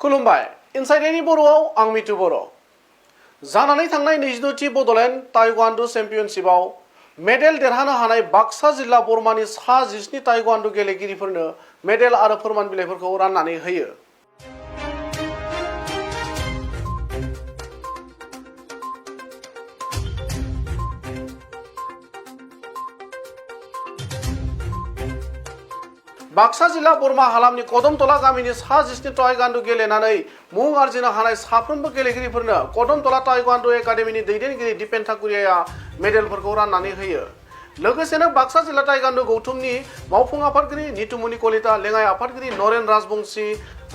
खुलुमबाय इनसाइडनि बर'आव आं मितु बर' जानानै थांनाय 22थि बड'लेण्ड ताइक्वान्डु चेम्पियनशिपआव मेडेल देरहानो हानाय बाक्सा जिल्ला बरमानि सा 17 ताइक्वान्डु गेलेगिरिफोरनो मेडेल आरो फोरमान बिलाइफोरखौ राननानै होयो। बाक्सा जिल्ला बरमा हालामनि कदमतला गामिनि सा 17 ताइक्वान्डु गेलेनानै मुं आर्जिनो हानाय साफ्रोमबो गेलेगिरिफोरनो कदमतला ताइक्वान्डु एकाडेमिनि दैदेनगिरि दिपेन ठाकुरियाया मेडेलफोरखौ राननानै होयो। लोगोसेनो बाक्सा जिल्ला ताइक्वान्डु गौथुमनि मावफुं आफादगिरि नितुमुनि कलिता, लेङाइ आफादगिरि नरेन राजबंशी,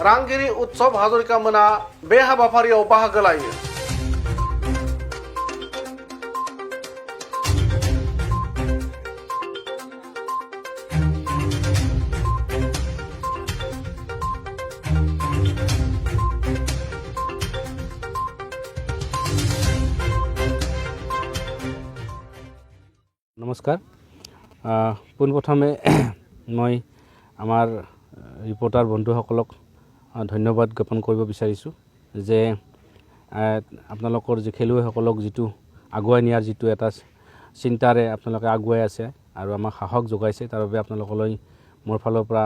रांगिरि उत्सव हाजरिका मोना बे हाबाफारियाव बाहागो लायो। नमस्कार পোনপ্ৰথমে মই আমাৰ ৰিপৰ্টাৰ বন্ধুসকলক ধন্যবাদ জ্ঞাপন কৰিব বিচাৰিছোঁ যে আপোনালোকৰ যে খেলুৱৈসকলক যিটো আগুৱাই নিয়াৰ যিটো এটা চিন্তাৰে আপোনালোকে আগুৱাই আছে আৰু আমাক সাহস যোগাইছে তাৰ বাবে আপোনালোকলৈ মোৰ ফালৰ পৰা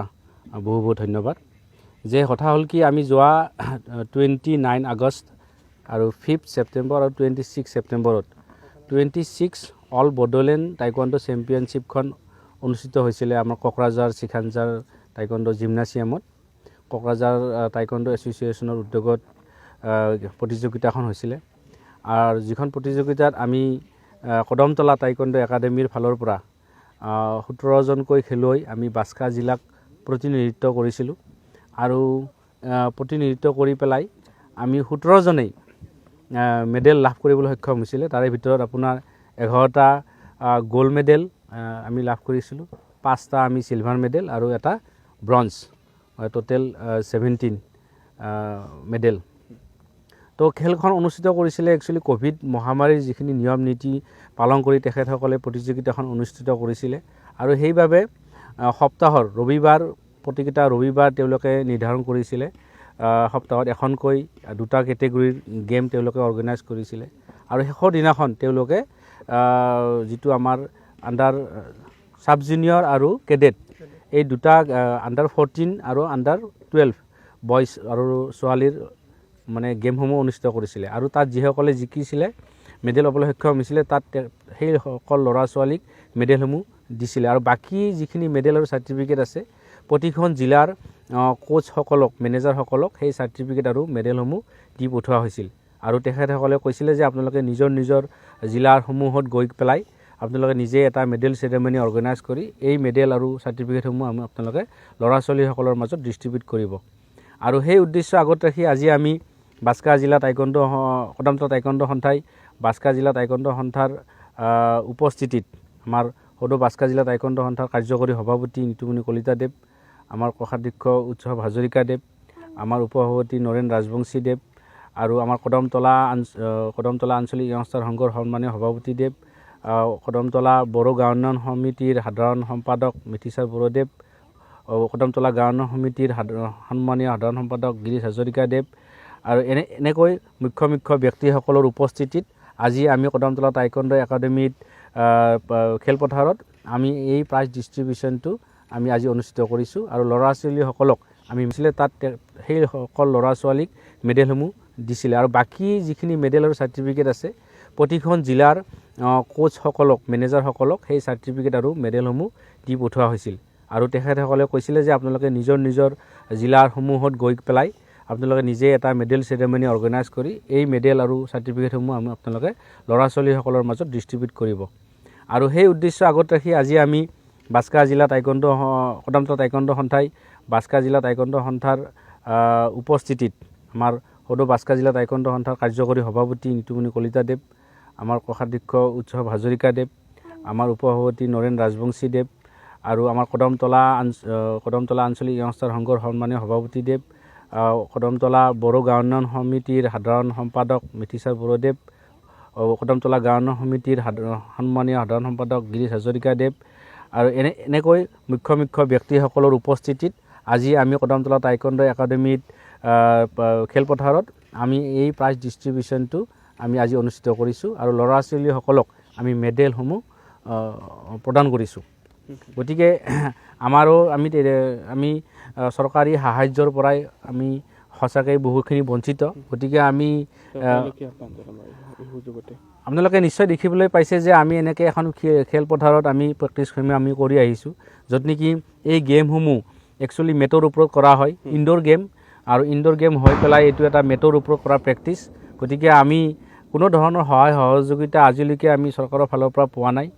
বহু বহু ধন্যবাদ। যে কথা হ'ল কি আমি যোৱা 29 আগষ্ট আৰু 5 ছেপ্টেম্বৰ আৰু 26 ছেপ্টেম্বৰত 26 অল বডোলেণ্ড টাইকোৱাণ্ডো চেম্পিয়নশ্বিপখন অনুষ্ঠিত হৈছিলে আমাৰ কোকৰাঝাৰ চিখাঞ্জাৰ টাইকোৱাণ্ডো জিমনাছিয়ামত। কোকৰাঝাৰ টাইকোৱাণ্ডো এছ'চিয়েশ্যনৰ উদ্যোগত প্ৰতিযোগিতাখন হৈছিলে আৰু যিখন প্ৰতিযোগিতাত আমি কদমতলা টাইকোৱাণ্ডো একাডেমীৰ ফালৰ পৰা 17 জনকৈ খেলুৱৈ আমি বাস্কা জিলাক প্ৰতিনিধিত্ব কৰিছিলোঁ আৰু প্ৰতিনিধিত্ব কৰি পেলাই আমি 17 জনেই মেডেল লাভ কৰিবলৈ সক্ষম হৈছিলে। তাৰে ভিতৰত আপোনাৰ 11টা গোল্ড মেডেল আমি লাভ কৰিছিলোঁ, 5টা আমি সিলভাৰ মেডেল আৰু এটা ব্ৰঞ্জ, টোটেল 17 মেডেল। তো খেলখন অনুষ্ঠিত কৰিছিলে একচুৱেলি কোভিড মহামাৰীৰ যিখিনি নিয়ম নীতি পালন কৰি তেখেতসকলে প্ৰতিযোগিতাখন অনুষ্ঠিত কৰিছিলে আৰু সেইবাবে সপ্তাহৰ ৰবিবাৰ প্ৰতিকেইটা ৰবিবাৰ তেওঁলোকে নিৰ্ধাৰণ কৰিছিলে। সপ্তাহত এখনকৈ 2টা কেটেগৰীৰ গেম তেওঁলোকে অৰ্গেনাইজ কৰিছিলে আৰু শেষৰ দিনাখন তেওঁলোকে যিটো আমাৰ আণ্ডাৰ সাব জুনিয়ৰ আৰু কেডেট এই দুটা আণ্ডাৰ 14 আৰু আণ্ডাৰ 12 বয়জ আৰু ছোৱালীৰ মানে গেমসমূহ অনুষ্ঠিত কৰিছিলে আৰু তাত যিসকলে জিকিছিলে মেডেল ল'বলৈ সক্ষম হৈছিলে তাত সেই সকল ল'ৰা ছোৱালীক মেডেলসমূহ দিছিলে আৰু বাকী যিখিনি মেডেল আৰু চাৰ্টিফিকেট আছে প্ৰতিখন জিলাৰ কোচসকলক মেনেজাৰসকলক সেই চাৰ্টিফিকেট আৰু মেডেলসমূহ দি পঠোৱা হৈছিল আৰু তেখেতসকলে কৈছিলে যে আপোনালোকে নিজৰ নিজৰ জিলাসমূহত গৈ পেলাই আপোনালোকে নিজে এটা মেডেল চেৰেমনি অৰ্গেনাইজ কৰি এই মেডেল আৰু চাৰ্টিফিকেটসমূহ আপোনালোকে ল'ৰা ছোৱালীসকলৰ মাজত ডিষ্ট্ৰিবিউট কৰিব আৰু সেই উদ্দেশ্য আগত ৰাখি আজি আমি বাস্কা জিলা টাইকোৱাণ্ডো কদমতলা টাইকোৱাণ্ডো সন্থাই বাস্কা জিলা টাইকোৱাণ্ডো সন্থাৰ উপস্থিতিত আমাৰ সদৌ বাস্কা জিলা টাইকোৱাণ্ডো সন্থাৰ কাৰ্যকৰী সভাপতি নিতুমণি কলিতা দেৱ, আমাৰ কোষাধ্যক্ষ উৎসৱ হাজৰিকা দেৱ, আমাৰ উপসভাপতি নৰেন ৰাজবংশী দেৱ আৰু আমাৰ কদমতলা আঞ্চলিক সংস্থাৰ সংঘৰ সন্মানীয় সভাপতি দেৱ, কদমতলা বড়ো গাঁও উন্নয়ন সমিতিৰ সাধাৰণ সম্পাদক মিথিচাৰ বড়োদেৱ, কদমতলা গাঁও উন্নয়ন সমিতিৰ সন্মানীয় সাধাৰণ সম্পাদক গিৰীশ হাজৰিকা দেৱ আৰু এনেকৈ মুখ্য মুখ্য ব্যক্তিসকলৰ উপস্থিতিত আজি আমি কদমতলা টাইকোৱাণ্ডো একাডেমীত খেলপথাৰত আমি এই প্ৰাইজ ডিষ্ট্ৰিবিউশ্যনটো আমি আজি অনুষ্ঠিত কৰিছোঁ আৰু ল'ৰা ছোৱালীসকলক আমি মিছিলে তাত সেই সকল ল'ৰা ছোৱালীক মেডেলসমূহ দিছিলে আৰু বাকী যিখিনি মেডেল আৰু চাৰ্টিফিকেট আছে প্ৰতিখন জিলাৰ কোচসকলক মেনেজাৰসকলক সেই চাৰ্টিফিকেট আৰু মেডেলসমূহ দি পঠোৱা হৈছিল আৰু তেখেতসকলে কৈছিলে যে আপোনালোকে নিজৰ নিজৰ জিলাসমূহত গৈ পেলাই আপোনালোকে নিজে এটা মেডেল চেৰেমনি অৰ্গেনাইজ কৰি এই মেডেল আৰু চাৰ্টিফিকেটসমূহ আপোনালোকে ল'ৰা ছোৱালীসকলৰ মাজত ডিষ্ট্ৰিবিউট কৰিব আৰু সেই উদ্দেশ্য আগত ৰাখি আজি আমি বাস্কা জিলা টাইকোৱাণ্ডো কদমতলা টাইকোৱাণ্ডো সন্থাই বাস্কা জিলা টাইকোৱাণ্ডো সন্থাৰ উপস্থিতিত আমাৰ সদৌ বাস্কা জিলা টাইকোৱাণ্ডো সন্থাৰ কাৰ্যকৰী সভাপতি নিতুমণি কলিতা দেৱ, আমাৰ কোষাধ্যক্ষ উৎসৱ হাজৰিকা দেৱ, আমাৰ উপসভাপতি নৰেন ৰাজবংশী দেৱ আৰু আমাৰ কদমতলা আঞ্চলিক সংস্থাৰ সংঘৰ সন্মানীয় সভাপতি দেৱ, কদমতলা বড়ো গাঁও উন্নয়ন সমিতিৰ সাধাৰণ সম্পাদক মিথিচাৰ বড়োদেৱ, কদমতলা গাঁও উন্নয়ন সমিতিৰ সন্মানীয় সাধাৰণ সম্পাদক গিৰীশ হাজৰিকা দেৱ আৰু এনেকৈ মুখ্য মুখ্য ব্যক্তিসকলৰ উপস্থিতিত আজি আমি কদমতলা টাইকোৱাণ্ডো একাডেমীত খেলপথাৰত আমি এই প্ৰাইজ ডিষ্ট্ৰিবিউশ্যনটো আমি আজি অনুষ্ঠিত কৰিছোঁ আৰু ল'ৰা ছোৱালীসকলক আমি মেডেলসমূহ প্ৰদান কৰিছোঁ। গতিকে আমাৰো আমি চৰকাৰী সাহায্যৰ পৰাই আমি সঁচাকৈ বহুখিনি বঞ্চিত। গতিকে আমি আপোনালোকে নিশ্চয় দেখিবলৈ পাইছে যে আমি এনেকৈ এখন খেলপথাৰত আমি প্ৰেক্টিছসমূহ আমি কৰি আহিছোঁ, য'ত নেকি এই গেমসমূহ একচুৱেলি মেটৰ ওপৰত কৰা হয়, ইনডোৰ গেম, আৰু ইনডোৰ গেম হৈ পেলাই এইটো এটা মেটৰ ওপৰত কৰা প্ৰেক্টিছ। গতিকে আমি কোনো ধৰণৰ সহায় সহযোগিতা আজিলৈকে আমি চৰকাৰৰ ফালৰ পৰা পোৱা নাই।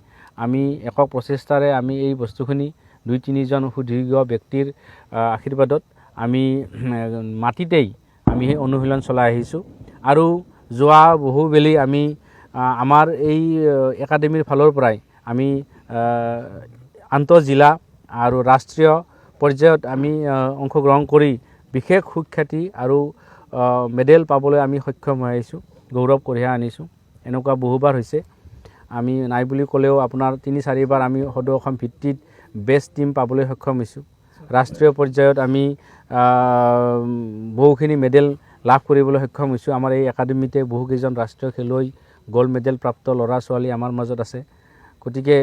আমি একক প্ৰচেষ্টাৰে আমি এই বস্তুখিনি 2-3জন সুদীৰ্ঘ ব্যক্তিৰ আশীৰ্বাদত আমি মাটিতেই আমি সেই অনুশীলন চলাই আহিছোঁ। আৰু যোৱা বহুবেলি আমি আমাৰ এই একাডেমীৰ ফালৰ পৰাই আমি আন্তঃজিলা আৰু ৰাষ্ট্ৰীয় পৰ্যায়ত আমি অংশগ্ৰহণ কৰি বিশেষ সুখ্যাতি আৰু মেডেল পাবলৈ আমি সক্ষম হৈ আহিছোঁ, গৌৰৱ কঢ়িয়াই আনিছোঁ। এনেকুৱা বহুবাৰ হৈছে, আমি নাই বুলি ক'লেও আপোনাৰ 3-4 বাৰ আমি সদৌ অসম ভিত্তিত বেষ্ট টীম পাবলৈ সক্ষম হৈছোঁ। ৰাষ্ট্ৰীয় পৰ্যায়ত আমি বহুখিনি মেডেল লাভ কৰিবলৈ সক্ষম হৈছোঁ। আমাৰ এই একাডেমীতে বহুকেইজন ৰাষ্ট্ৰীয় খেলুৱৈ গ'ল্ড মেডেল প্ৰাপ্ত ল'ৰা ছোৱালী আমাৰ মাজত আছে। গতিকে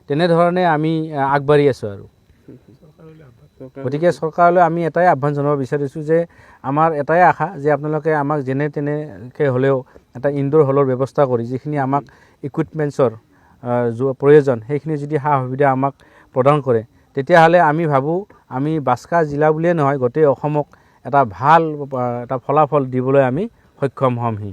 তেনেধৰণে আমি আগবাঢ়ি আছোঁ। আৰু গতিকে চৰকাৰলৈ আমি এটাই আহ্বান জনাব বিচাৰিছোঁ যে আমাৰ এটাই আশা যে আপোনালোকে আমাক যেনে তেনেকৈ হ'লেও এটা ইনডোৰ হলৰ ব্যৱস্থা কৰি যিখিনি আমাক ইকুইপমেণ্টছৰ প্ৰয়োজন সেইখিনি যদি সা সুবিধা আমাক প্ৰদান কৰে, তেতিয়াহ'লে আমি ভাবোঁ আমি বাস্কা জিলা বুলিয়ে নহয় গোটেই অসমক এটা ভাল এটা ফলাফল দিবলৈ আমি সক্ষম হ'মহি।